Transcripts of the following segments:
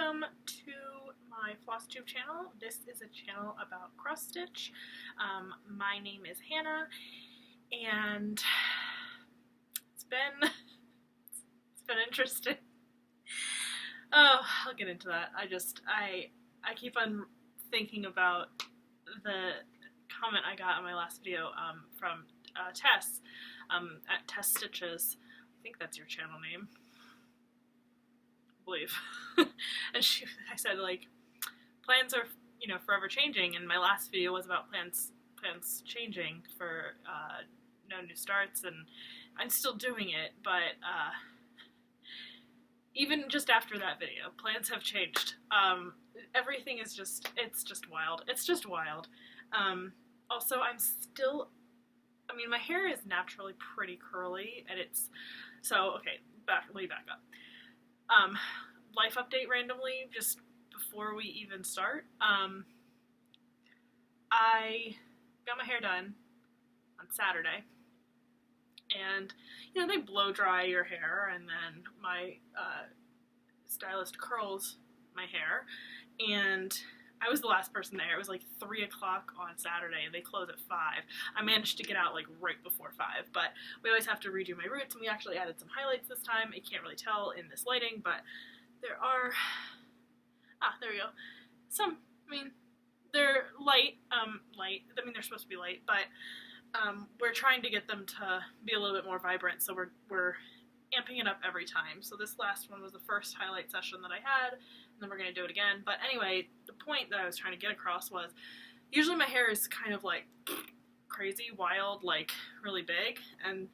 welcome to my Flosstube channel. This is a channel about cross stitch. My name is Hannah, and it's been interesting. Oh, I'll get into that. I keep on thinking about the comment I got on my last video from Tess at Tess Stitches. I think that's your channel name. Believe. And I said, like, plans are, forever changing, and my last video was about plans changing for no new starts, and I'm still doing it, but even just after that video, plans have changed. Everything is it's just wild. It's just wild. Also, my hair is naturally pretty curly, and okay, let me back up. Life update randomly, just before we even start. I got my hair done on Saturday, and they blow dry your hair, and then my stylist curls my hair, and I was the last person there. It was like 3 o'clock on Saturday, and they close at 5. I managed to get out like right before 5, but we always have to redo my roots, and we actually added some highlights this time. You can't really tell in this lighting, but there are, there we go. They're light, they're supposed to be light, but we're trying to get them to be a little bit more vibrant, so we're amping it up every time. So this last one was the first highlight session that I had, and then we're going to do it again. But anyway, the point that I was trying to get across was, usually my hair is kind of like crazy, wild, like really big, and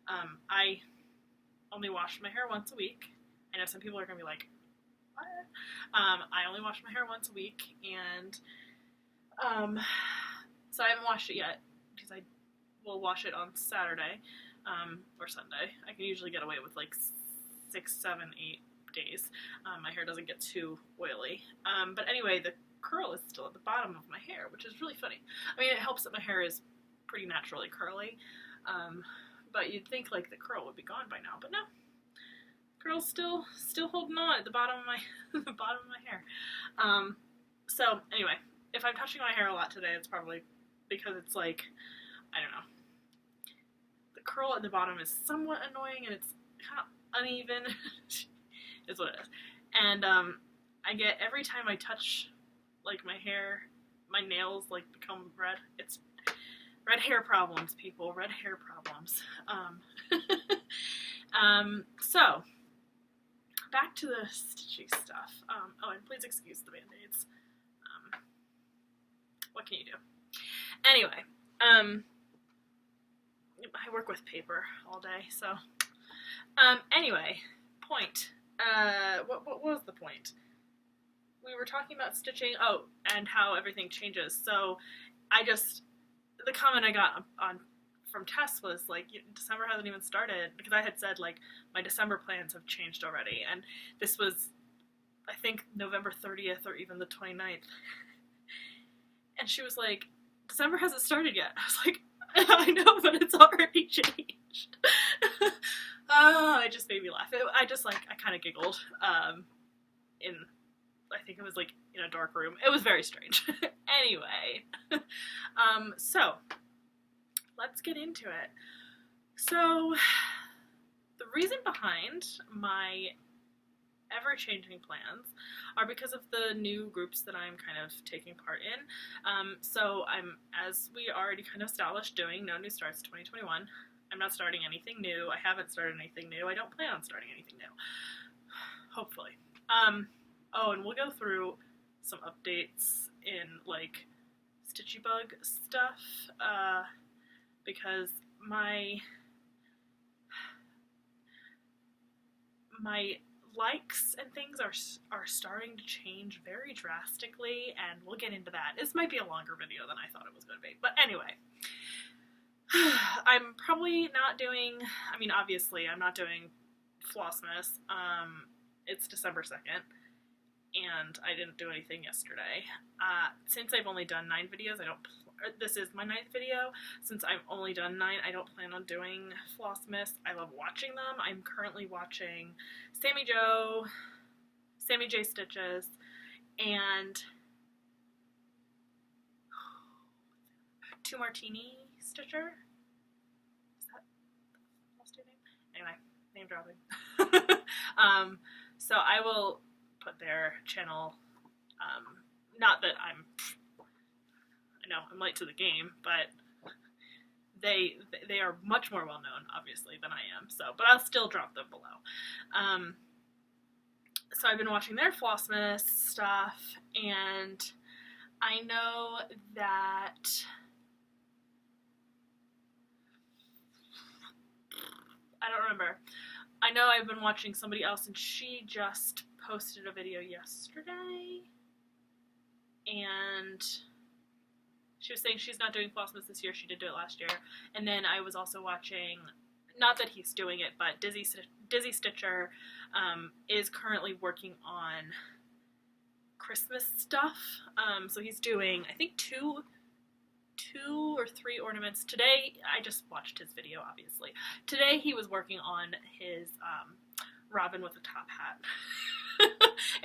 I only wash my hair once a week. I know some people are going to be like, what? I only wash my hair once a week, and so I haven't washed it yet, because I will wash it on Saturday or Sunday. I can usually get away with like 6, 7, 8 days. My hair doesn't get too oily. But anyway, the curl is still at the bottom of my hair, which is really funny. It helps that my hair is pretty naturally curly, but you'd think like the curl would be gone by now, but no. Curl's still holding on at the bottom of my hair. So anyway, if I'm touching my hair a lot today, it's probably because it's like, I don't know, the curl at the bottom is somewhat annoying, and it's kind of uneven. Is what it is. And I get, every time I touch like my hair, my nails like become red. It's red hair problems, people. Red hair problems. So back to the stitchy stuff. Oh, and please excuse the band-aids. What can you do? Anyway, I work with paper all day, so anyway, point. What was the point? We were talking about stitching, and how everything changes. So the comment I got from Tess was like, December hasn't even started, because I had said like my December plans have changed already, and this was, I think, November 30th or even the 29th. And she was like, December hasn't started yet. I was like, I know, but it's already changed. It just made me laugh. I kind of giggled. I think it was like in a dark room. It was very strange. Anyway, so let's get into it. So the reason behind my ever-changing plans are because of the new groups that I'm kind of taking part in. So I'm, as we already kind of established, doing No New Starts 2021. I'm not starting anything new. I haven't started anything new. I don't plan on starting anything new. Hopefully. Oh, and we'll go through some updates in like Stitchy Bug stuff, because my likes and things are starting to change very drastically, and we'll get into that. This might be a longer video than I thought it was going to be, but anyway. I'm probably not doing, obviously I'm not doing Flossmas. It's December 2nd, and I didn't do anything yesterday. Since I've only done 9 videos, this is my 9th video. Since I've only done 9, I don't plan on doing Flossmas. I love watching them. I'm currently watching Sammy Jo, Sammy J Stitches, and Two Martini Stitcher. Is that the Flosstube name? Anyway, name dropping. So I will put their channel. Not that I know I'm late to the game, but they are much more well known, obviously, than I am. So, but I'll still drop them below. So I've been watching their Flossmas stuff, and I know that I don't remember. I know I've been watching somebody else, and she just posted a video yesterday, and she was saying she's not doing Flossmas this year. She did do it last year. And then I was also watching, not that he's doing it, but Dizzy Stitcher is currently working on Christmas stuff. So he's doing, I think, two or three ornaments. Today, I just watched his video, obviously. Today he was working on his robin with a top hat.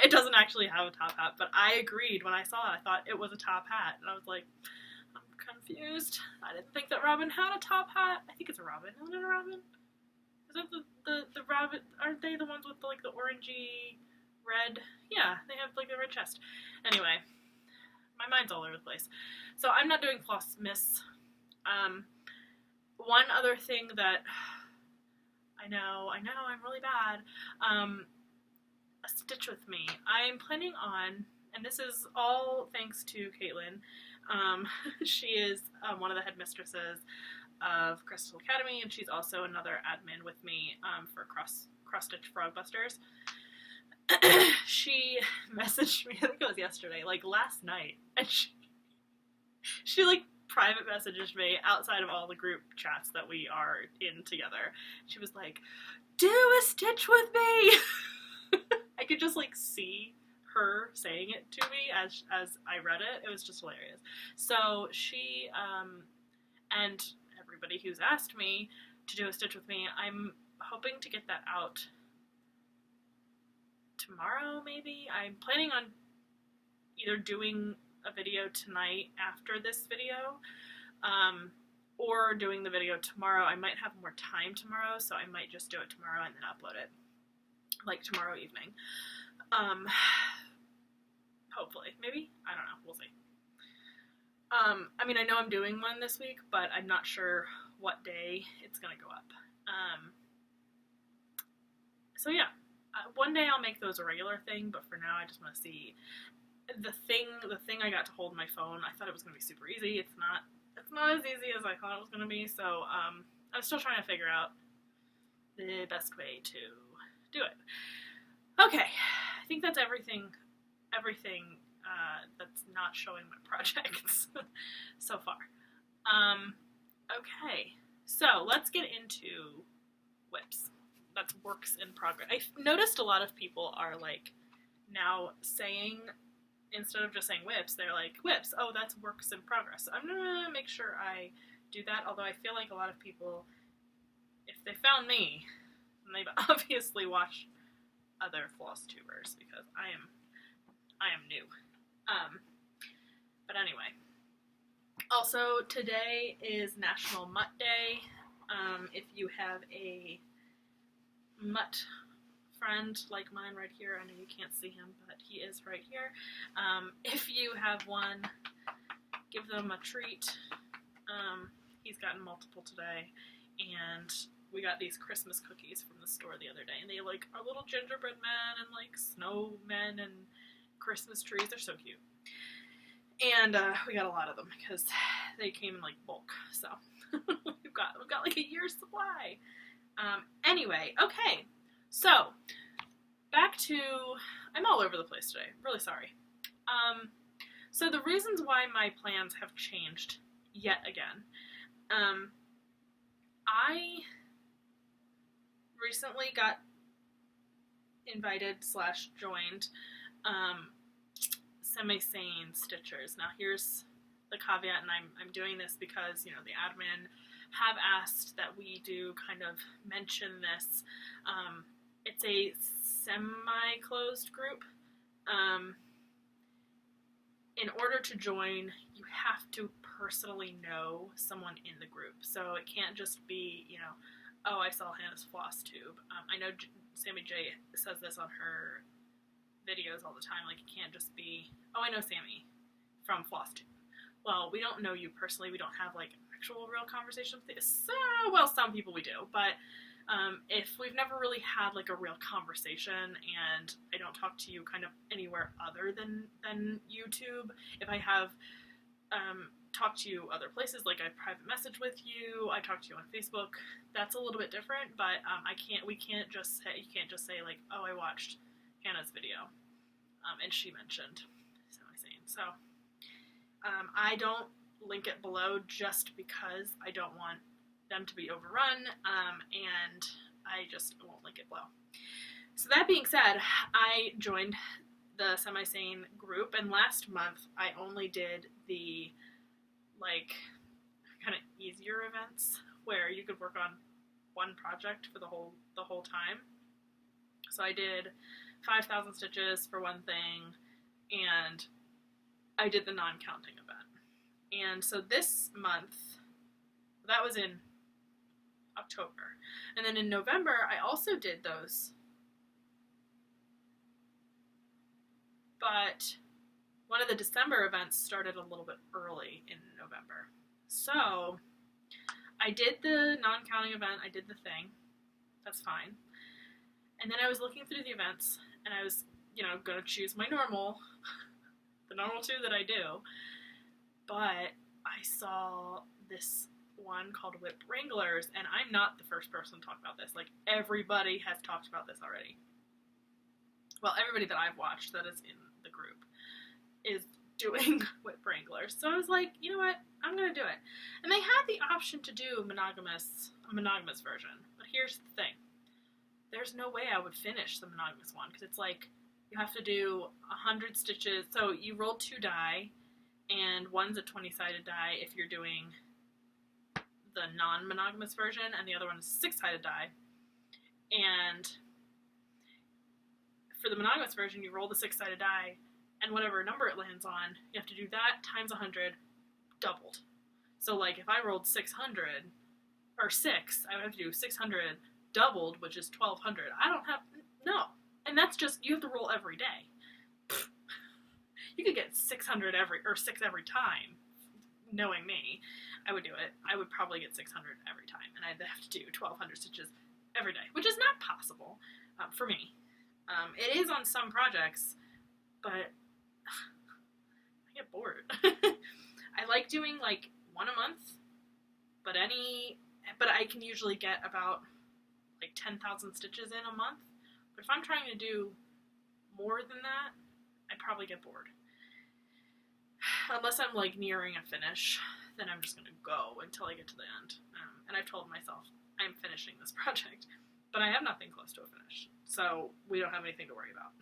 It doesn't actually have a top hat, but I agreed when I saw it. I thought it was a top hat, and I was like, I'm confused. I didn't think that robin had a top hat. I think it's a robin. Isn't it a robin? Is that the rabbit? Aren't they the ones with like the orangey red? Yeah, they have like the red chest. Anyway, my mind's all over the place. So I'm not doing Flossmas. One other thing that I know, I'm really bad. A Stitch With Me. I'm planning on, and this is all thanks to Caitlin. She is one of the headmistresses of Crystal Academy, and she's also another admin with me for Cross Stitch Frogbusters. She messaged me, I think it was yesterday, like last night, and she like private messaged me outside of all the group chats that we are in together. She was like, "Do a Stitch with me!" I could just like see her saying it to me as I read it. It was just hilarious. So she and everybody who's asked me to do a Stitch with me, I'm hoping to get that out tomorrow, maybe. I'm planning on either doing a video tonight after this video, or doing the video tomorrow. I might have more time tomorrow, so I might just do it tomorrow and then upload it, like tomorrow evening. Hopefully. Maybe? I don't know. We'll see. I mean, I know I'm doing one this week, but I'm not sure what day it's gonna go up. So yeah, one day I'll make those a regular thing, but for now I just want to see the thing I got to hold in my phone. I thought it was gonna be super easy. It's not as easy as I thought it was gonna be. So I'm still trying to figure out the best way to do it. Okay, I think that's everything that's not showing my projects so far. Okay, so let's get into whips. That's works in progress. I've noticed a lot of people are like now saying, instead of just saying whips, they're like whips. Oh, that's works in progress. So I'm gonna make sure I do that. Although I feel like a lot of people, if they found me, then they've obviously watched other Flosstubers because I am new. But anyway. Also, today is National Mutt Day. If you have a mutt friend like mine right here, I know you can't see him, but he is right here. If you have one, give them a treat. He's gotten multiple today, and we got these Christmas cookies from the store the other day, and they like are little gingerbread men and like snowmen and Christmas trees. They're so cute. And we got a lot of them because they came in like bulk. So we've got like a year's supply. Anyway, okay. So back to, I'm all over the place today. Really sorry. So the reasons why my plans have changed yet again. I recently got invited / joined Semi-Sane Stitchers. Now here's the caveat, and I'm doing this because, you know, the admin have asked that we do kind of mention this it's a semi-closed group. In order to join, you have to personally know someone in the group. So it can't just be, oh, I saw Hannah's Flosstube. I know Sammy J says this on her videos all the time. Like, it can't just be, oh, I know Sammy from Flosstube. Well, we don't know you personally. We don't have, like, actual real conversations with you. So, well, some people we do. But if we've never really had, like, a real conversation and I don't talk to you kind of anywhere other than YouTube, if I have talked to you other places, like I private message with you, I talk to you on Facebook, that's a little bit different, but you can't just say, like, oh, I watched Hannah's video, and she mentioned semi-sane. So, I don't link it below just because I don't want them to be overrun, and I just won't link it below. So that being said, I joined the semi-sane group, and last month I only did the, like, kind of easier events where you could work on one project for the whole time. So I did 5,000 stitches for one thing, and I did the non-counting event. And so this month, that was in October. And then in November, I also did those. But one of the December events started a little bit early in November. So I did the non-counting event, I did the thing. That's fine. And then I was looking through the events, and I was, going to choose my normal, the normal 2 that I do. But I saw this one called Whip Wranglers, and I'm not the first person to talk about this. Like, everybody has talked about this already. Well, everybody that I've watched that is in the group is doing Whip Wranglers. So I was like, you know what? I'm going to do it. And they had the option to do a monogamous version. But here's the thing. There's no way I would finish the monogamous one, because it's like you have to do 100 stitches. So you roll 2 die, and one's a 20-sided die if you're doing the non-monogamous version, and the other one is a 6-sided die. And for the monogamous version, you roll the 6-sided die, and whatever number it lands on, you have to do that times 100 doubled. So, like, if I rolled 600, or 6, I would have to do 600 doubled, which is 1,200. No. And that's just, you have to roll every day. You could get 6 every time. Knowing me, I would do it. I would probably get 600 every time, and I'd have to do 1,200 stitches every day, which is not possible for me. It is on some projects, but I get bored. I like doing, like, 1 a month, but I can usually get about, like, 10,000 stitches in a month. But if I'm trying to do more than that, I probably get bored. Unless I'm, like, nearing a finish, then I'm just going to go until I get to the end. And I've told myself I'm finishing this project, but I have nothing close to a finish, so we don't have anything to worry about.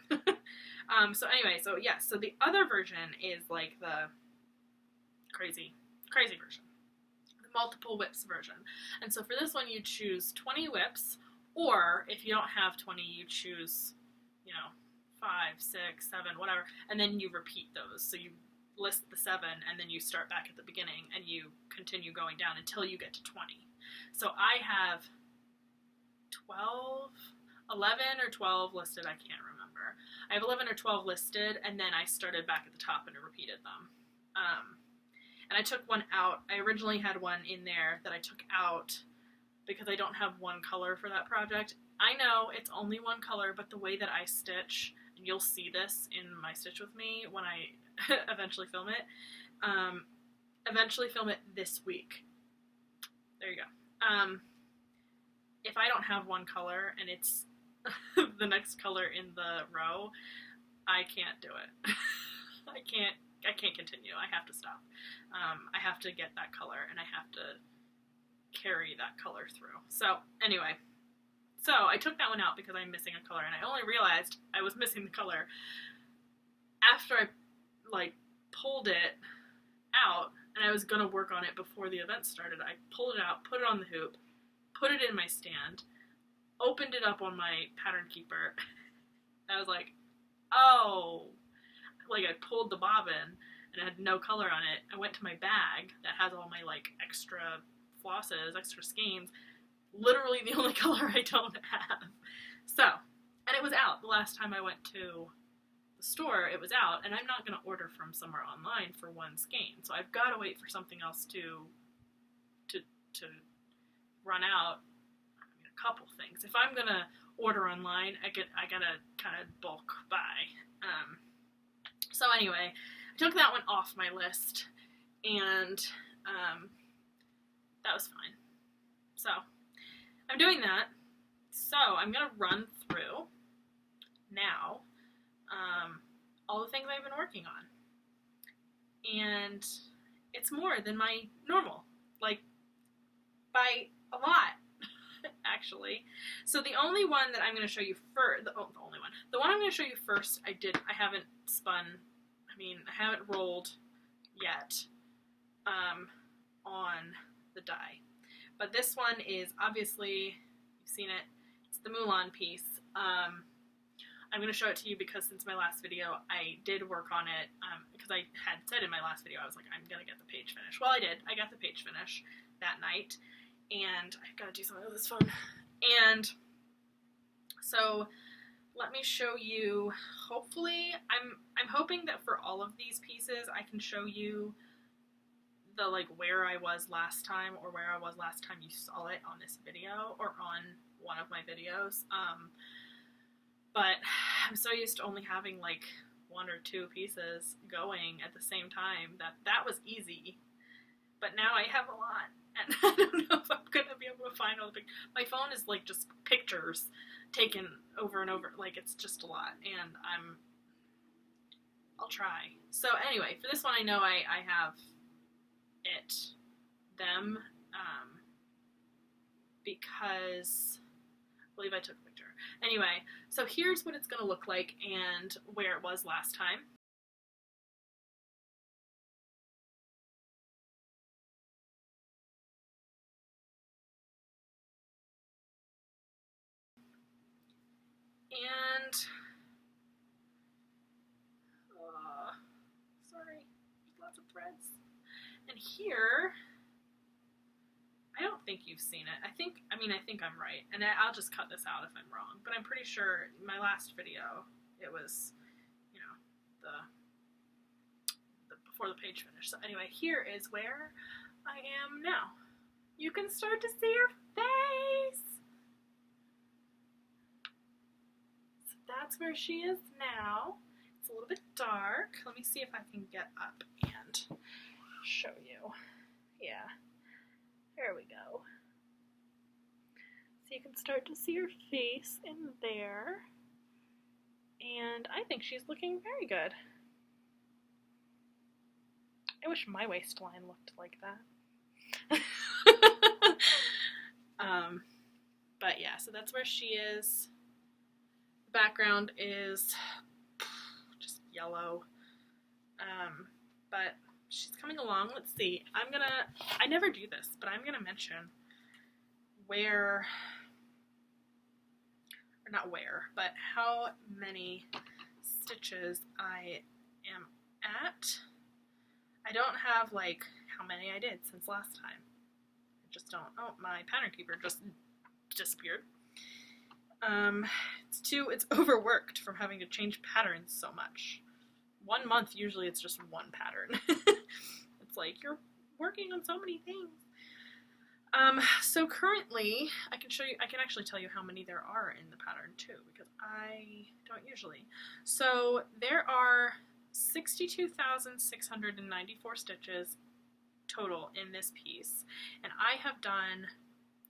So anyway, so the other version is, like, the crazy version, the multiple whips version. And so for this one, you choose 20 whips, or if you don't have 20, you choose, 5, 6, 7, whatever, and then you repeat those. So you list the 7, and then you start back at the beginning, and you continue going down until you get to 20. So I have 11 or 12 listed, I can't remember. I have 11 or 12 listed, and then I started back at the top and repeated them. And I took one out. I originally had one in there that I took out because I don't have one color for that project. I know it's only one color, but the way that I stitch, and you'll see this in my Stitch With Me when I eventually film it this week. There you go. If I don't have one color and it's the next color in the row, I can't do it. I can't continue. I have to stop. I have to get that color, and I have to carry that color through. So anyway, so I took that one out because I'm missing a color, and I only realized I was missing the color after I, like, pulled it out, and I was going to work on it before the event started. I pulled it out, put it on the hoop, put it in my stand, opened it up on my pattern keeper. I was like, oh, like I pulled the bobbin and it had no color on it. I went to my bag that has all my like extra flosses, extra skeins, literally the only color I don't have. So, and it was out the last time I went to the store, it was out, and I'm not going to order from somewhere online for one skein. So I've got to wait for something else to run out. I mean, a couple things. If I'm going to order online, I gotta kind of bulk buy. So anyway, I took that one off my list, and that was fine. So I'm doing that. So I'm gonna run through now all the things I've been working on, and it's more than my normal, like by a lot. Actually. So the only one that I'm going to show you first, the one I'm going to show you first, I haven't spun, I haven't rolled yet on the die. But this one is obviously, you've seen it, it's the Mulan piece. I'm going to show it to you because since my last video, I did work on it, because I had said in my last video, I was like, I'm going to get the page finish. Well, I did. I got the page finish that night. And I've got to do something with this phone. And so let me show you, hopefully, I'm hoping that for all of these pieces I can show you the like where I was last time, or where I was last time you saw it on this video or on one of my videos. But I'm so used to only having like one or two pieces going at the same time that was easy. But now I have a lot. And I don't know if I'm going to be able to find all the pictures. My phone is like just pictures taken over and over. Like it's just a lot. And I'll try. So anyway, for this one I know I have them, because I believe I took a picture. Anyway, so here's what it's going to look like and where it was last time. And, sorry, there's lots of threads. And here, I don't think you've seen it. I think I'm right. And I'll just cut this out if I'm wrong. But I'm pretty sure my last video, it was, you know, the before the page finished. So anyway, here is where I am now. You can start to see her face. That's where she is now. It's a little bit dark. Let me see if I can get up and show you. Yeah, there we go. So you can start to see her face in there. And I think she's looking very good. I wish my waistline looked like that. But yeah, so that's where she is. Background is just yellow, but she's coming along. Let's see, I never do this, but I'm gonna mention where, or not where, but how many stitches I am at. I don't have like how many I did since last time. I just don't. Oh, my pattern keeper just disappeared. It's overworked from having to change patterns so much. 1 month, usually it's just one pattern. It's like, you're working on so many things. So currently, I can actually tell you how many there are in the pattern too, because I don't usually. So there are 62,694 stitches total in this piece, and I have done,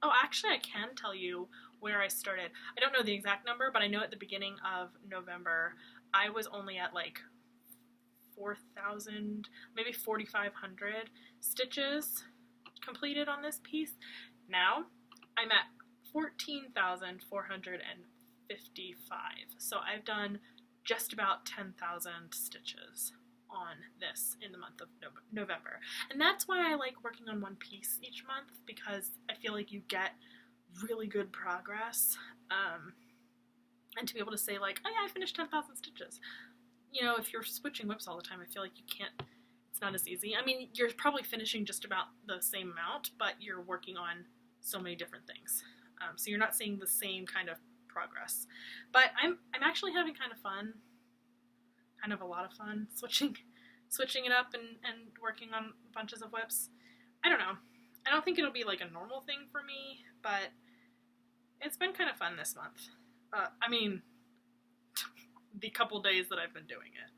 oh, actually I can tell you where I started. I don't know the exact number, but I know at the beginning of November, I was only at like 4,000, maybe 4,500 stitches completed on this piece. Now, I'm at 14,455. So I've done just about 10,000 stitches on this in the month of November. And that's why I like working on one piece each month, because I feel like you get really good progress, and to be able to say like, oh yeah, I finished 10,000 stitches. You know, if you're switching whips all the time, I feel like you can't, it's not as easy. I mean, you're probably finishing just about the same amount, but you're working on so many different things. So you're not seeing the same kind of progress. But I'm actually having kind of fun, kind of a lot of fun, switching it up and working on bunches of whips. I don't know. I don't think it'll be like a normal thing for me, but it's been kind of fun this month. I mean, the couple days that I've been doing it.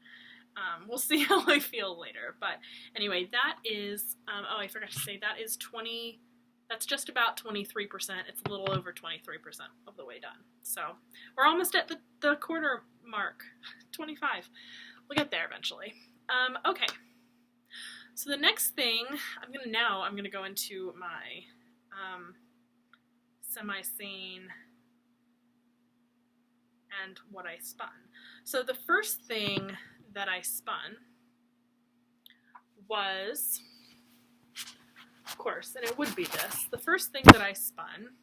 We'll see how I feel later. But anyway, that is, oh, I forgot to say, that is that's just about 23%. It's a little over 23% of the way done. So we're almost at the quarter mark, 25. We'll get there eventually. Okay. So the next thing, I'm gonna go into my semi-sane and what I spun. So the first thing that I spun was, of course, and it would be this, the first thing that I spun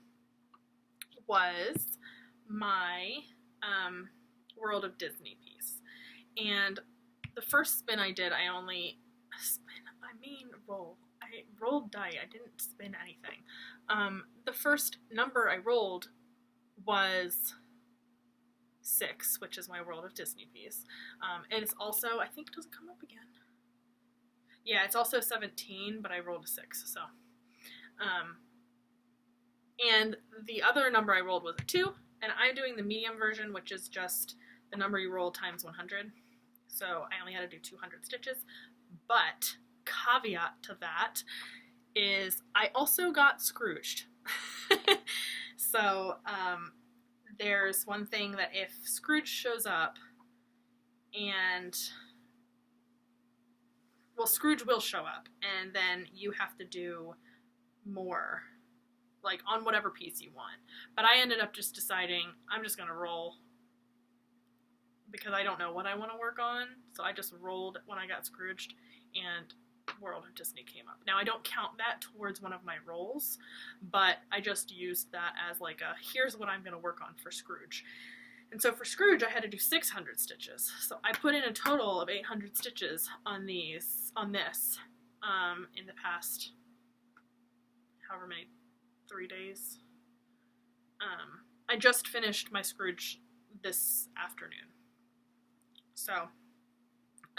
was my World of Disney piece. And the first spin I did, I rolled die. I didn't spin anything. The first number I rolled was 6, which is my World of Disney piece. And it's also, I think, does it come up again? Yeah, it's also 17, but I rolled a 6, so. And the other number I rolled was a 2, and I'm doing the medium version, which is just the number you roll times 100. So I only had to do 200 stitches, but caveat to that is I also got Scrooged. So there's one thing that if Scrooge shows up and, well, Scrooge will show up, and then you have to do more, like on whatever piece you want. But I ended up just deciding I'm just going to roll because I don't know what I want to work on. So I just rolled when I got Scrooged, and World of Disney came up. Now I don't count that towards one of my rolls, but I just used that as like a, here's what I'm going to work on for Scrooge. And so for Scrooge I had to do 600 stitches. So I put in a total of 800 stitches on this in the past however many, 3 days. I just finished my Scrooge this afternoon. So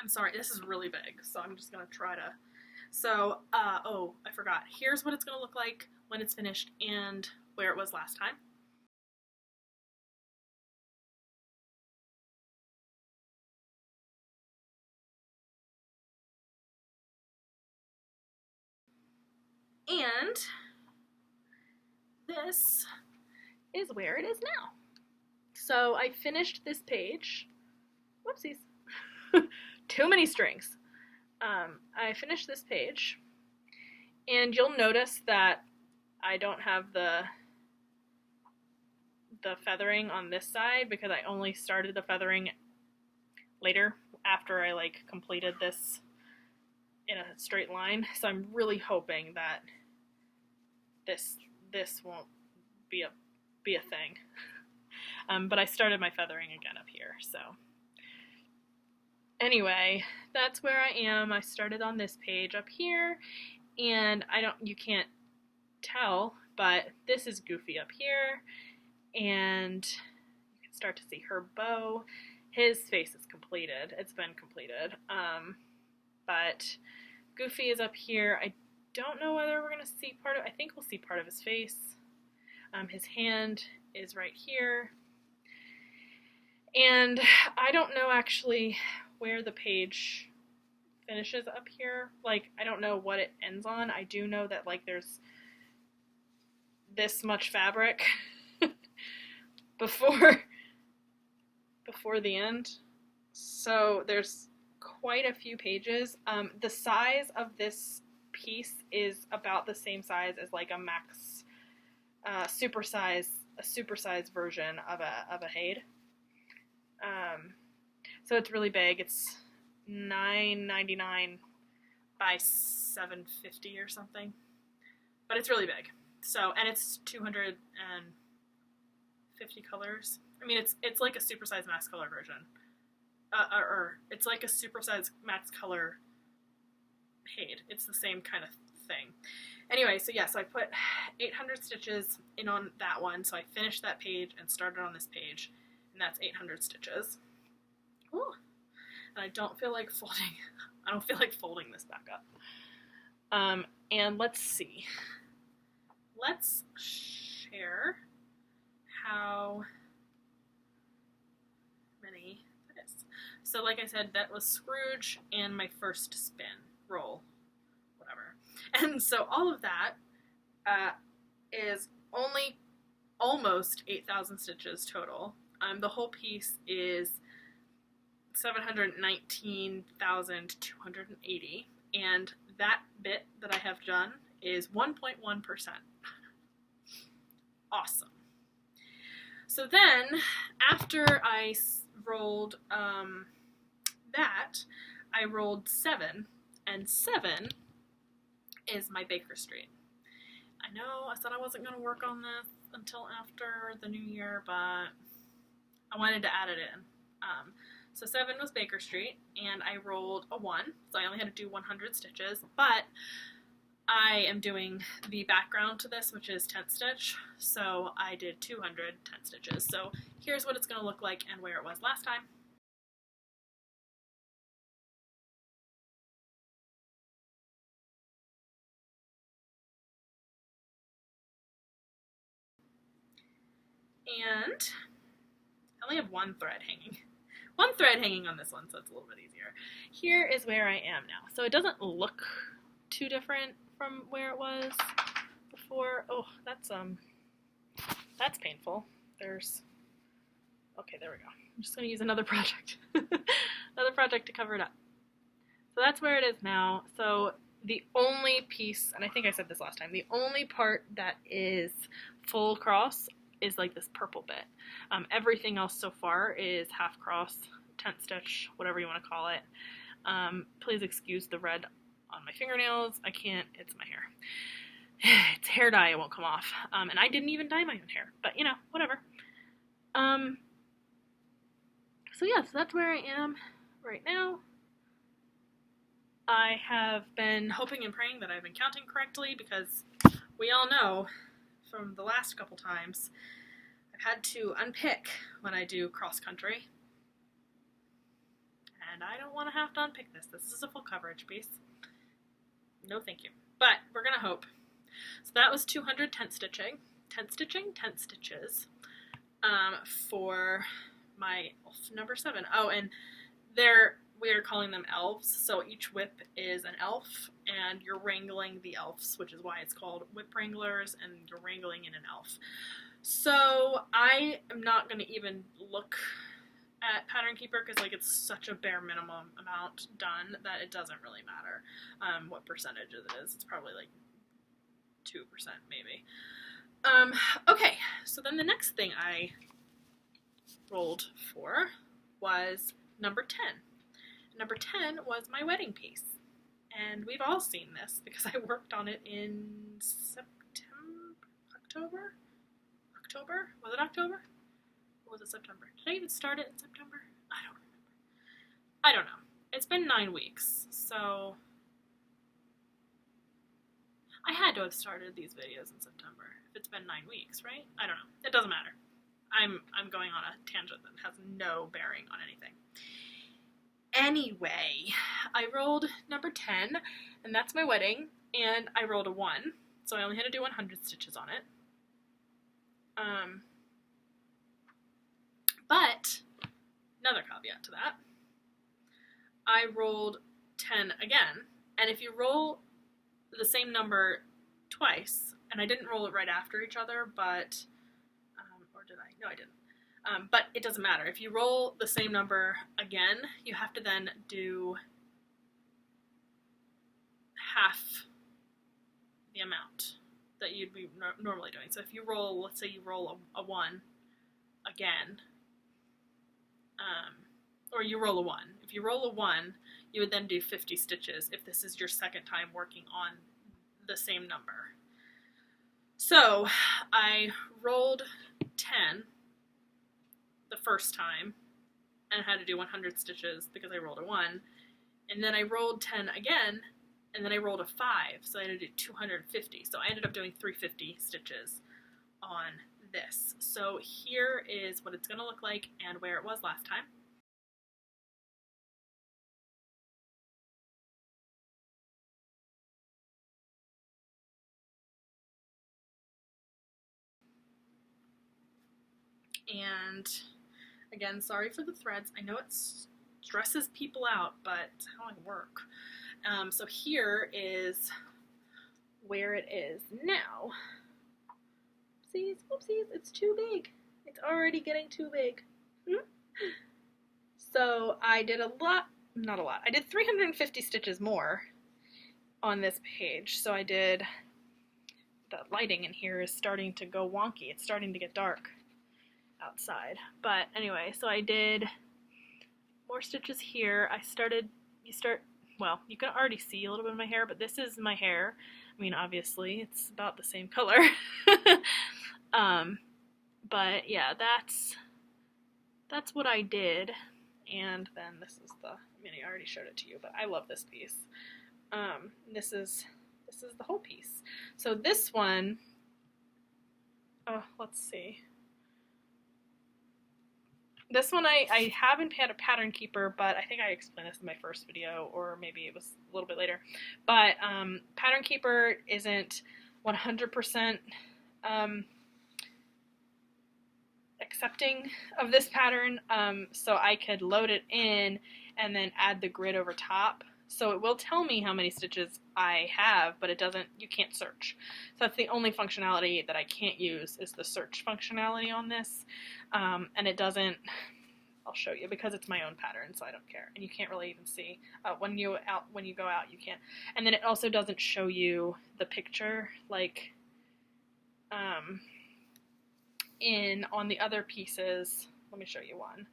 I'm sorry, this is really big, so I'm just going to try to... So, oh, I forgot. Here's what it's going to look like when it's finished and where it was last time. And this is where it is now. So I finished this page. Whoopsies. Too many strings. I finished this page, and you'll notice that I don't have the feathering on this side because I only started the feathering later after I like completed this in a straight line. So I'm really hoping that this won't be a thing. But I started my feathering again up here, so. Anyway, that's where I am. I started on this page up here, and you can't tell, but this is Goofy up here, and you can start to see her bow. His face is completed. It's been completed. But Goofy is up here. I don't know whether we're going to see part of, I think we'll see part of his face. His hand is right here. And I don't know actually where the page finishes up here. Like, I don't know what it ends on. I do know that, like, there's this much fabric before the end. So there's quite a few pages. The size of this piece is about the same size as like a max supersize version of a Haid. So it's really big. It's $9.99 by $7.50 or something. But it's really big. So, and it's 250 colors. I mean, it's like a supersized max color version. Or it's like a supersized max color paid. It's the same kind of thing. Anyway, so yeah, so I put 800 stitches in on that one, so I finished that page and started on this page, and that's 800 stitches. Ooh. And I don't feel like folding. I don't feel like folding this back up. And let's see. Let's share how many that is. So like I said, that was Scrooge and my first spin, roll, whatever. And so all of that is only almost 8,000 stitches total. The whole piece is 719,280, and that bit that I have done is 1.1%. Awesome. So then, after I rolled that, I rolled 7, and 7 is my Baker Street. I know I said I wasn't going to work on this until after the new year, but I wanted to add it in. So 7 was Baker Street, and I rolled a 1, so I only had to do 100 stitches, but I am doing the background to this, which is tent stitch, so I did 200 tent stitches. So here's what it's going to look like and where it was last time. And I only have one thread hanging. One thread hanging on this one, so it's a little bit easier. Here is where I am now. So it doesn't look too different from where it was before. Oh, that's painful. Okay, there we go. I'm just gonna use another project. Another project to cover it up. So that's where it is now. So the only piece, and I think I said this last time, the only part that is full cross is like this purple bit. Everything else so far is half cross, tent stitch, whatever you want to call it. Please excuse the red on my fingernails. I can't, it's my hair. It's hair dye, it won't come off. And I didn't even dye my own hair, but you know, whatever. So yeah, so that's where I am right now. I have been hoping and praying that I've been counting correctly, because we all know from the last couple times I've had to unpick when I do cross country, and I don't want to have to unpick this. This is a full coverage piece. No thank you. But we're gonna hope. So that was 200 tent stitches for my elf number 7. Oh, and we are calling them elves, so each whip is an elf, and you're wrangling the elves, which is why it's called whip wranglers, and you're wrangling in an elf. So I am not going to even look at Pattern Keeper, because like it's such a bare minimum amount done that it doesn't really matter what percentage it is. It's probably like 2% maybe. Okay, so then the next thing I rolled for was number 10. Number 10 was my wedding piece, and we've all seen this because I worked on it in October? Was it October? Or was it September? Did I even start it in September? I don't remember. I don't know. It's been 9 weeks, so I had to have started these videos in September if it's been 9 weeks, right? I don't know. It doesn't matter. I'm going on a tangent that has no bearing on anything. Anyway, I rolled number 10, and that's my wedding, and I rolled a 1, so I only had to do 100 stitches on it. But, another caveat to that, I rolled 10 again, and if you roll the same number twice, and I didn't roll it right after each other, but, or did I? No, I didn't. But it doesn't matter. If you roll the same number again, you have to then do half the amount that you'd be normally doing. So if you roll, let's say you roll a 1 again, or you roll a 1. If you roll a 1, you would then do 50 stitches if this is your second time working on the same number. So I rolled 10 the first time and had to do 100 stitches because I rolled a 1. And then I rolled 10 again, and then I rolled a 5, so I had to do 250. So I ended up doing 350 stitches on this. So here is what it's going to look like and where it was last time. And again, sorry for the threads. I know it stresses people out, but it's how I work. So here is where it is now. Oopsies, whoopsies, it's too big. It's already getting too big. So I did not a lot. I did 350 stitches more on this page. So I did, the lighting in here is starting to go wonky. It's starting to get dark outside. But anyway, so I did more stitches here. Well, you can already see a little bit of my hair, but this is my hair. I mean, obviously, it's about the same color. But yeah, that's what I did. And then this is I already showed it to you, but I love this piece. This is the whole piece. So this one, let's see. This one I haven't had a pattern keeper, but I think I explained this in my first video, or maybe it was a little bit later. But pattern keeper isn't 100% accepting of this pattern, so I could load it in and then add the grid over top. So it will tell me how many stitches I have, but it doesn't, you can't search. So that's the only functionality that I can't use, is the search functionality on this. And it doesn't, I'll show you, because it's my own pattern, so I don't care. And you can't really even see, when you go out, you can't. And then it also doesn't show you the picture, like, on the other pieces. Let me show you one.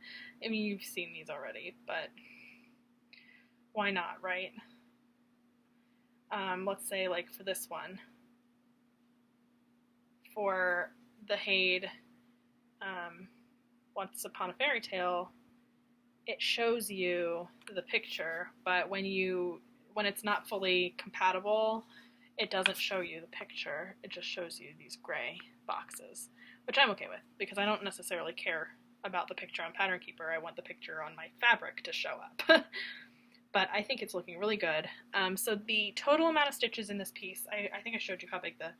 I mean, you've seen these already, but why not, right? Let's say, like, for this one, for the Haid Once Upon a Fairy Tale, it shows you the picture, but when it's not fully compatible, it doesn't show you the picture. It just shows you these gray boxes, which I'm okay with, because I don't necessarily care about the picture on Pattern Keeper. I want the picture on my fabric to show up. But I think it's looking really good. So the total amount of stitches in this piece, I think I showed you how big the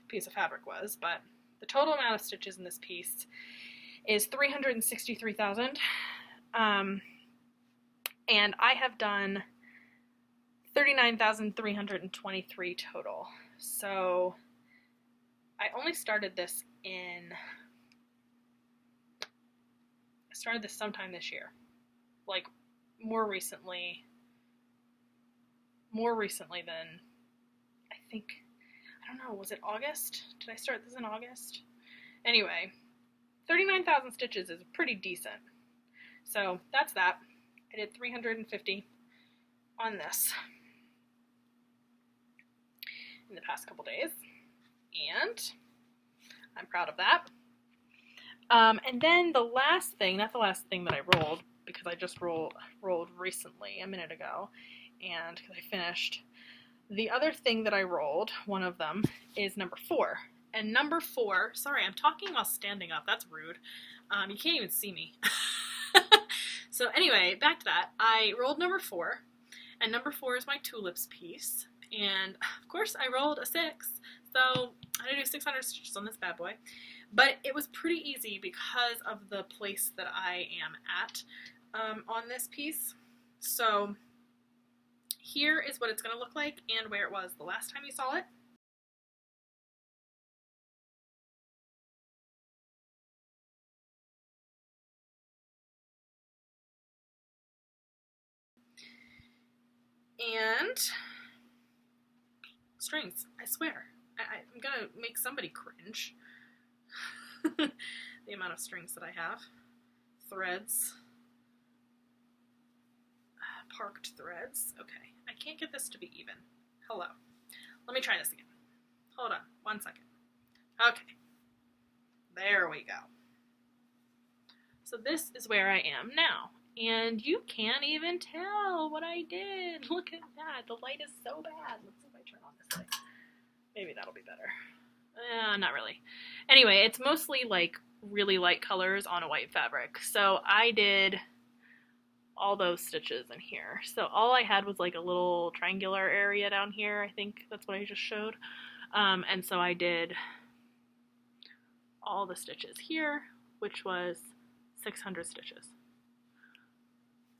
piece of fabric was, but the total amount of stitches in this piece is 363,000. And I have done 39,323 total. So I only started this sometime this year, like more recently than, I think, I don't know, was it August? Did I start this in August? Anyway, 39,000 stitches is pretty decent. So that's that. I did 350 on this in the past couple days, and I'm proud of that. And then the last thing, not the last thing that I rolled, because I just rolled recently, a minute ago, and because I finished. The other thing that I rolled, one of them, is number 4. And number 4, sorry, I'm talking while standing up, that's rude. You can't even see me. So anyway, back to that. I rolled number 4, and number 4 is my tulips piece. And of course I rolled a 6, so I had to do 600 stitches on this bad boy. But it was pretty easy because of the place that I am at on this piece. So here is what it's going to look like and where it was the last time you saw it. And strings, I swear. I'm going to make somebody cringe. The amount of strings that I have. Threads. Parked threads. Okay, I can't get this to be even. Hello. Let me try this again. Hold on, 1 second. Okay, there we go. So this is where I am now. And you can't even tell what I did. Look at that. The light is so bad. Let's see if I turn on this light. Maybe that'll be better. Not really. Anyway, it's mostly like really light colors on a white fabric. So I did all those stitches in here. So all I had was like a little triangular area down here. I think that's what I just showed. And so I did all the stitches here, which was 600 stitches.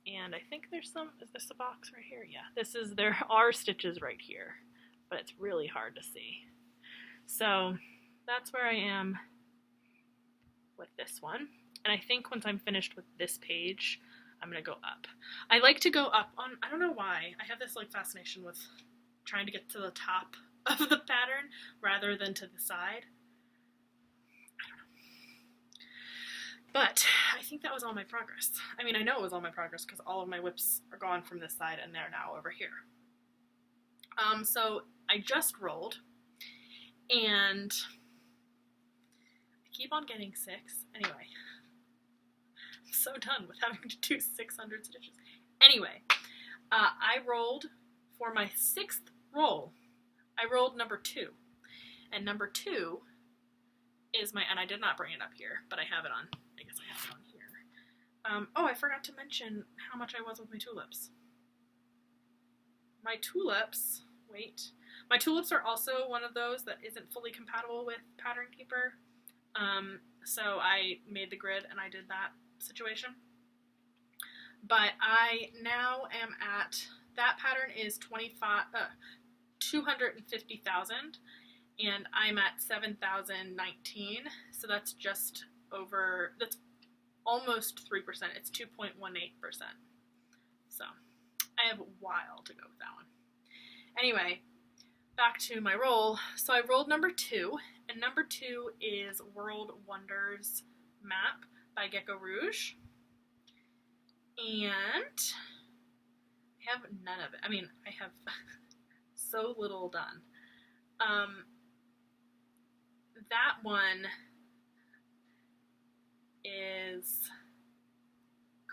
And I think there's some, is this a box right here? Yeah, there are stitches right here, but it's really hard to see. So that's where I am with this one. And I think once I'm finished with this page, I'm gonna go up. I like to go up on, I don't know why, I have this like fascination with trying to get to the top of the pattern rather than to the side. I don't know. But I think that was all my progress. I mean, I know it was all my progress because all of my whips are gone from this side and they're now over here. So I just rolled, and I keep on getting 6. Anyway, I'm so done with having to do 600 stitches. Anyway, I rolled for my 6th roll. I rolled number 2, and number 2 is my, and I did not bring it up here, but I have it on, I guess I have it on here. Oh, I forgot to mention how much I was with my tulips. My tulips, wait, my tulips are also one of those that isn't fully compatible with Pattern Keeper. So I made the grid and I did that situation. But I now am at, that pattern is 250,000, and I'm at 7,019, so that's just over, that's almost 3%, it's 2.18%. So I have a while to go with that one. Anyway, back to my roll. So I rolled number 2, and number 2 is World Wonders Map by Gecko Rouge. And I have none of it. I mean, I have so little done. That one is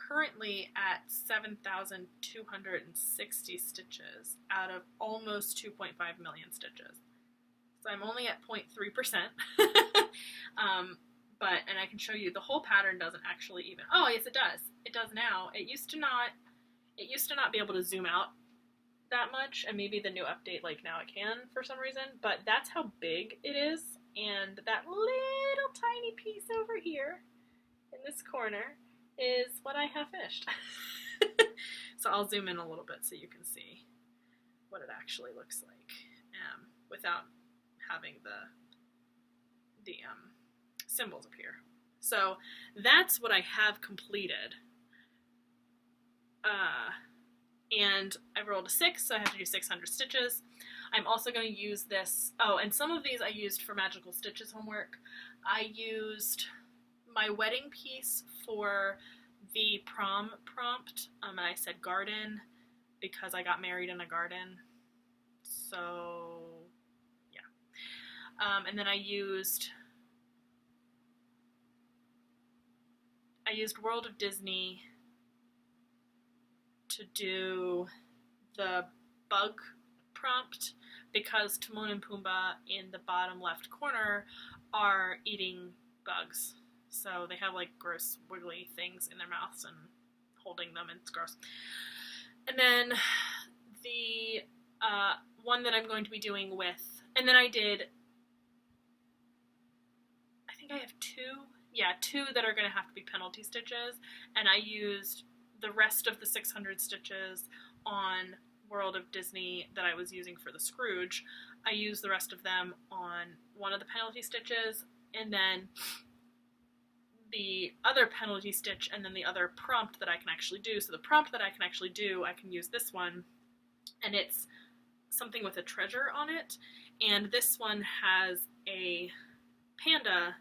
currently at 7,260 stitches out of almost 2.5 million stitches. So I'm only at 0.3%. And I can show you the whole pattern doesn't actually even, oh yes it does. It does now. It used to not be able to zoom out that much, and maybe the new update, like now it can for some reason, but that's how big it is. And that little tiny piece over here in this corner is what I have finished. So I'll zoom in a little bit so you can see what it actually looks like without having the symbols appear. So that's what I have completed. And I rolled a 6, so I have to do 600 stitches. I'm also going to use this, oh, and some of these I used for Magical Stitches homework. I used my wedding piece for the prom prompt, and I said garden because I got married in a garden. So, yeah. And then I used World of Disney to do the bug prompt because Timon and Pumbaa in the bottom left corner are eating bugs. So they have like gross wiggly things in their mouths and holding them, and it's gross. And then the one that I'm going to be doing with, and then I think I have 2 that are going to have to be penalty stitches, and I used the rest of the 600 stitches on World of Disney that I was using for the Scrooge. I used the rest of them on one of the penalty stitches, and then the other penalty stitch, and then the other prompt that I can actually do. So the prompt that I can actually do, I can use this one, and it's something with a treasure on it, and this one has a panda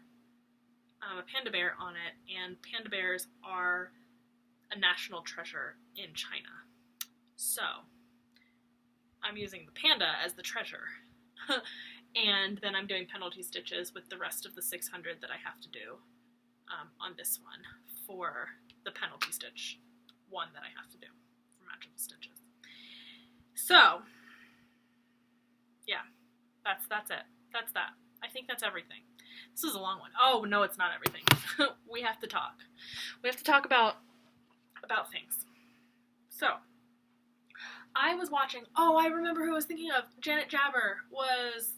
bear on it, and panda bears are a national treasure in China. So I'm using the panda as the treasure. And then I'm doing penalty stitches with the rest of the 600 that I have to do on this one for the penalty stitch one that I have to do for magical stitches. So, yeah, that's it. That's that. I think that's everything. This is a long one. Oh, no, it's not everything. We have to talk. We have to talk about things. So, I was watching, I remember who I was thinking of. Janet Jabber was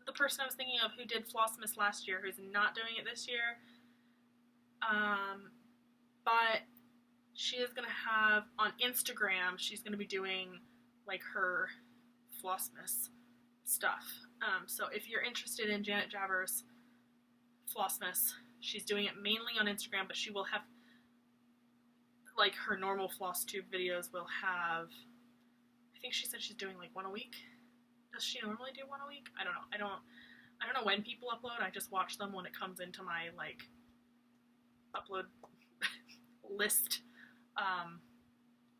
the person I was thinking of who did Flossmas last year, who's not doing it this year. But she is going to have, on Instagram, she's going to be doing, like, her Flossmas stuff. So if you're interested in Janet Jabber's Flossmas, she's doing it mainly on Instagram, but she will have, like, her normal Flosstube videos will have, I think she said she's doing, like, one a week. Does she normally do one a week? I don't know. I don't know when people upload. I just watch them when it comes into my, like, upload list.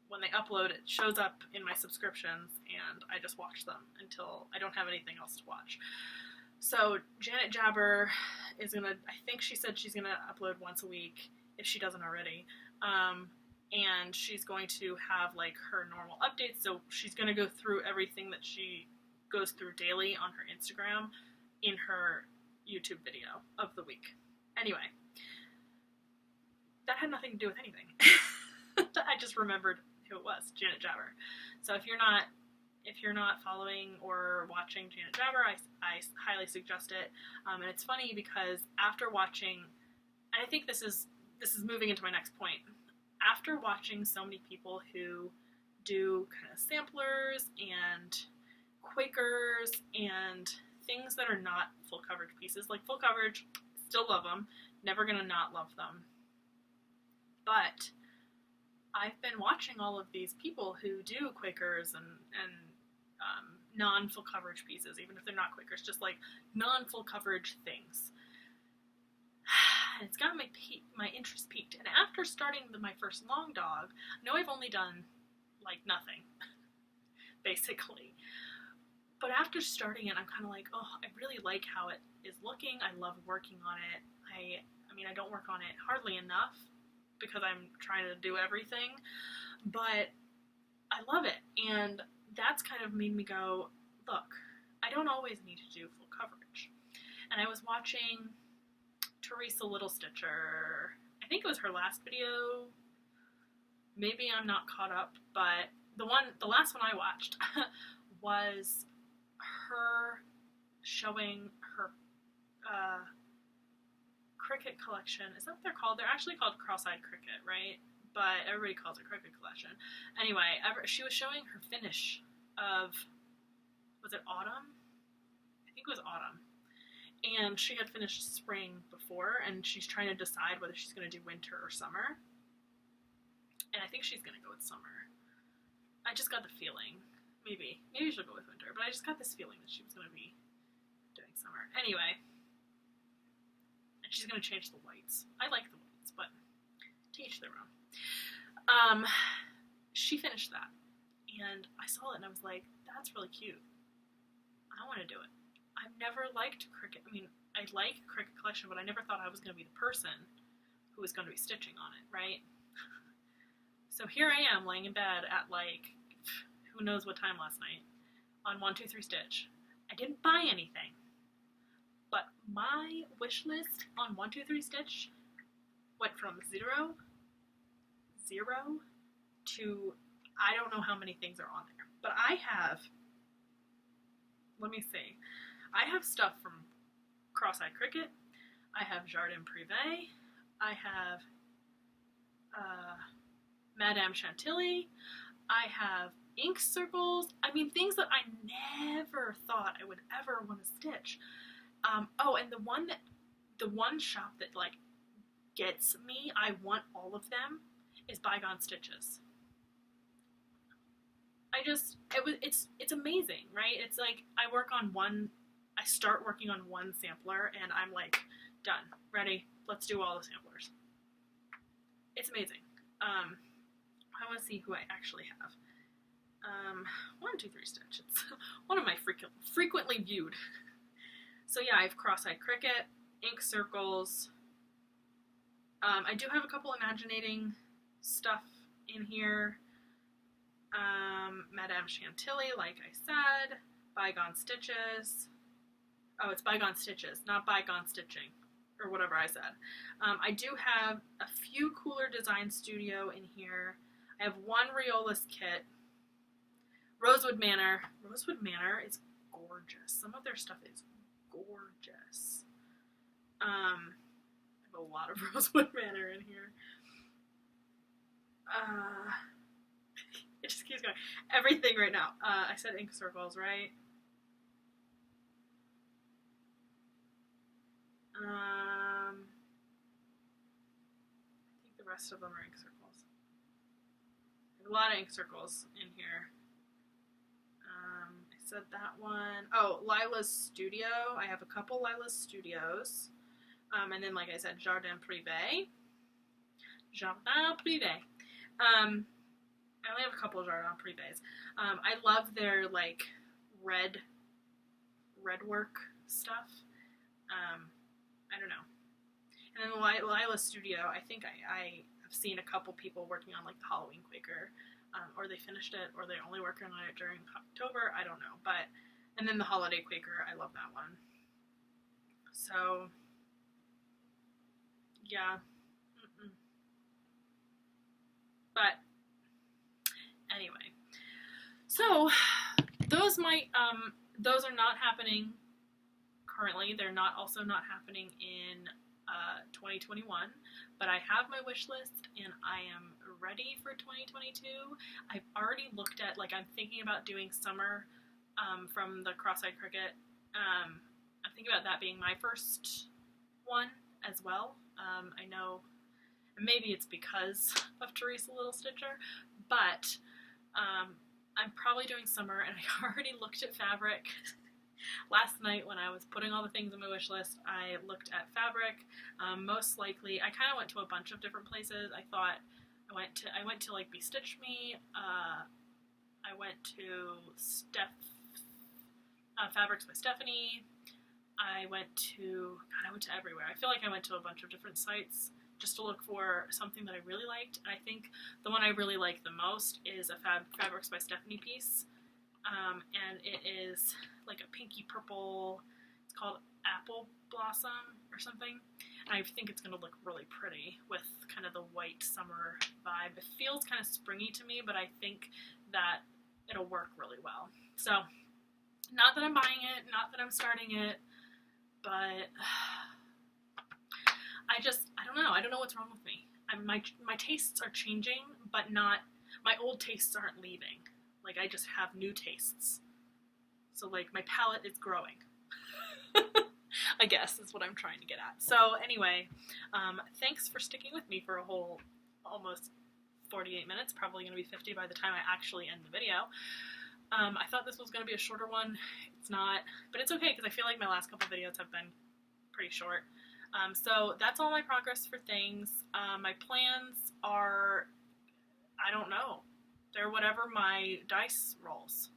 When they upload, it shows up in my subscriptions, and I just watch them until I don't have anything else to watch. So Janet Jabber is gonna, I think she said she's gonna upload once a week, if she doesn't already. And she's going to have, like, her normal updates, so she's gonna go through everything that she goes through daily on her Instagram in her YouTube video of the week. Anyway, that had nothing to do with anything. I just remembered who it was, Janet Jabber. So if you're not following or watching Janet Jabber, I highly suggest it. And it's funny because after watching, and I think this is moving into my next point. After watching so many people who do kind of samplers and Quakers and things that are not full coverage pieces, like full coverage, still love them, never gonna not love them. But I've been watching all of these people who do Quakers and non-full coverage pieces, even if they're not Quakers, just like non-full coverage things. And it's got my interest peaked. And after starting my first long dog, I know I've only done, like, nothing, basically. But after starting it, I'm kind of like, I really like how it is looking. I love working on it. I mean, I don't work on it hardly enough because I'm trying to do everything, but I love it. And that's kind of made me go, look, I don't always need to do full coverage. And I was watching Teresa Little Stitcher. I think it was her last video. Maybe I'm not caught up, but the last one I watched was her showing her cricket collection. Is that what they're called? They're actually called cross-eyed cricket, right? But everybody calls it cricket collection. Anyway, she was showing her finish of, was it autumn? I think it was autumn. And she had finished spring before, and she's trying to decide whether she's going to do winter or summer. And I think she's going to go with summer. I just got the feeling. Maybe she'll go with winter, but I just got this feeling that she was going to be doing summer. Anyway, and she's going to change the whites. I like the whites, but to each their own. She finished that, and I saw it, and I was like, that's really cute. I want to do it. I've never liked cricket. I mean, I like cricket collection, but I never thought I was going to be the person who was going to be stitching on it, right? So here I am, laying in bed at, like, who knows what time last night, on 1, 2, 3 Stitch. I didn't buy anything, but my wish list on 1, 2, 3 Stitch went from zero to I don't know how many things are on there. But I have, let me see, I have stuff from Cross-Eyed Cricket, I have Jardin Privé, I have Madame Chantilly, I have ink circles, I mean things that I never thought I would ever want to stitch. And the one shop that, like, gets me, I want all of them, is Bygone Stitches. It's amazing, right? It's like I start working on one sampler and I'm like, done, ready, let's do all the samplers. It's amazing. I want to see who I actually have. 1, 2, 3 Stitch. It's one of my frequently viewed So yeah, I have cross-eyed cricket, ink circles. I do have a couple imaginating stuff in here. Madame Chantilly, like I said. Bygone Stitches. Oh, it's Bygone Stitches, not Bygone Stitching, or whatever I said. I do have a few Cooler Design Studio in here. I have one Riolas kit. Rosewood Manor. Rosewood Manor is gorgeous. Some of their stuff is gorgeous. I have a lot of Rosewood Manor in here. It just keeps going. Everything right now. I said ink circles, right? I think the rest of them are ink circles. There's a lot of ink circles in here. I said that one. Oh, Lila's Studio. I have a couple Lila's Studios. And then, like I said, Jardin Privé. Jardin Privé. I only have a couple Jardin Privés. I love their, like, red work stuff. I don't know. And then Lila's Studio, I think I have seen a couple people working on, like, the Halloween Quaker. Or they finished it, or they're only working on it during October, I don't know. And then the Holiday Quaker, I love that one. So, yeah. But, anyway. So, those are not happening currently. They're also not happening in 2021, but I have my wish list and I am ready for 2022. I've already looked at, like, I'm thinking about doing summer from the cross-eyed cricket. I'm thinking about that being my first one as well. I know maybe it's because of Teresa Little Stitcher, but I'm probably doing summer, and I already looked at fabric. Last night when I was putting all the things on my wish list, I looked at fabric. Most likely, I kind of went to a bunch of different places. I went to like Be Stitch Me. I went to Fabrics by Stephanie. I went to everywhere. I feel like I went to a bunch of different sites just to look for something that I really liked. And I think the one I really like the most is a Fabrics by Stephanie piece. And it is like a pinky purple. It's called Apple Blossom or something. And I think it's going to look really pretty with kind of the white summer vibe. It feels kind of springy to me, but I think that it'll work really well. So, not that I'm buying it, not that I'm starting it, but I don't know. I don't know what's wrong with me. My tastes are changing, but not, my old tastes aren't leaving. Like, I just have new tastes. So, like, my palate is growing. I guess is what I'm trying to get at. So, anyway, thanks for sticking with me for a whole almost 48 minutes. Probably going to be 50 by the time I actually end the video. I thought this was going to be a shorter one. It's not, but it's okay because I feel like my last couple videos have been pretty short. So that's all my progress for things. My plans are, I don't know. They're whatever my dice rolls.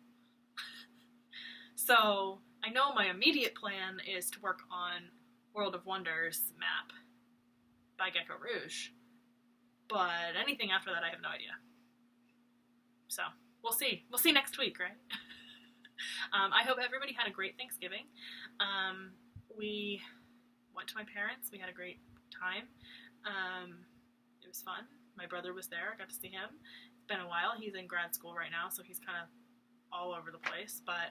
So I know my immediate plan is to work on World of Wonders map by Gecko Rouge. But anything after that, I have no idea. So we'll see. We'll see next week, right? I hope everybody had a great Thanksgiving. We went to my parents. We had a great time. It was fun. My brother was there. I got to see him. It's been a while. He's in grad school right now, so he's kind of all over the place. But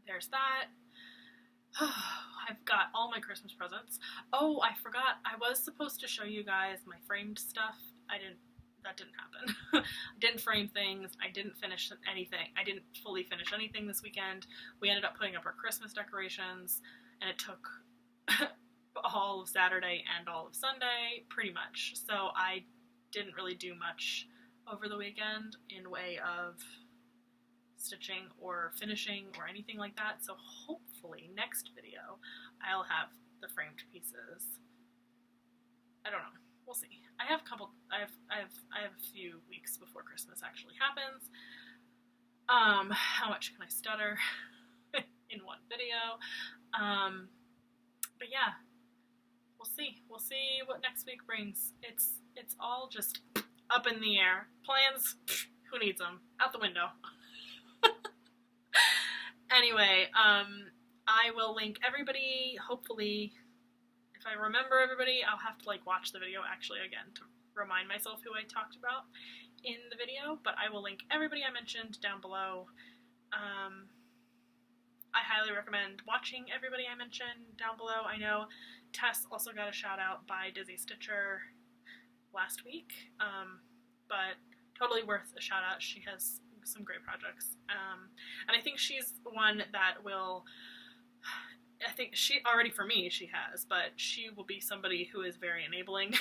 there's that. I've got all my Christmas presents. Oh, I forgot. I was supposed to show you guys my framed stuff. That didn't happen. I didn't frame things. I didn't finish anything. I didn't fully finish anything this weekend. We ended up putting up our Christmas decorations, and it took all of Saturday and all of Sunday, pretty much. So I didn't really do much over the weekend in way of stitching or finishing or anything like that. So hopefully next video I'll have the framed pieces. I don't know. We'll see. I have a few weeks before Christmas actually happens. How much can I stutter in one video. But yeah, we'll see. We'll see what next week brings. It's all just up in the air. Plans, who needs them? Out the window. Anyway, I will link everybody, hopefully. If I remember everybody, I'll have to like watch the video actually again to remind myself who I talked about in the video, but I will link everybody I mentioned down below. I highly recommend watching everybody I mentioned down below. I know Tess also got a shout out by Dizzy Stitcher last week, but totally worth a shout out. She has some great projects, and I think she's one that will, I think she already, for me, she has, but she will be somebody who is very enabling.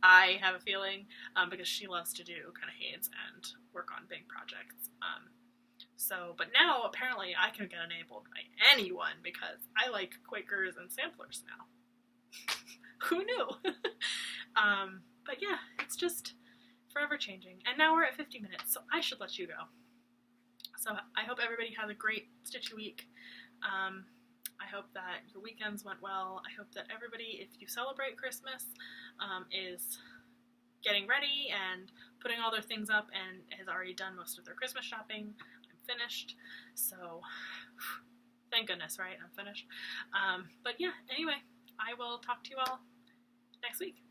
I have a feeling, because she loves to do kind of hands and work on big projects. But now apparently I can get enabled by anyone because I like Quakers and samplers now. Who knew? But yeah, it's just forever changing. And now we're at 50 minutes, so I should let you go. So I hope everybody has a great Stitchy week. I hope that your weekends went well. I hope that everybody, if you celebrate Christmas, is getting ready and putting all their things up and has already done most of their Christmas shopping. I'm finished, so thank goodness, right? I'm finished. But yeah, anyway, I will talk to you all next week.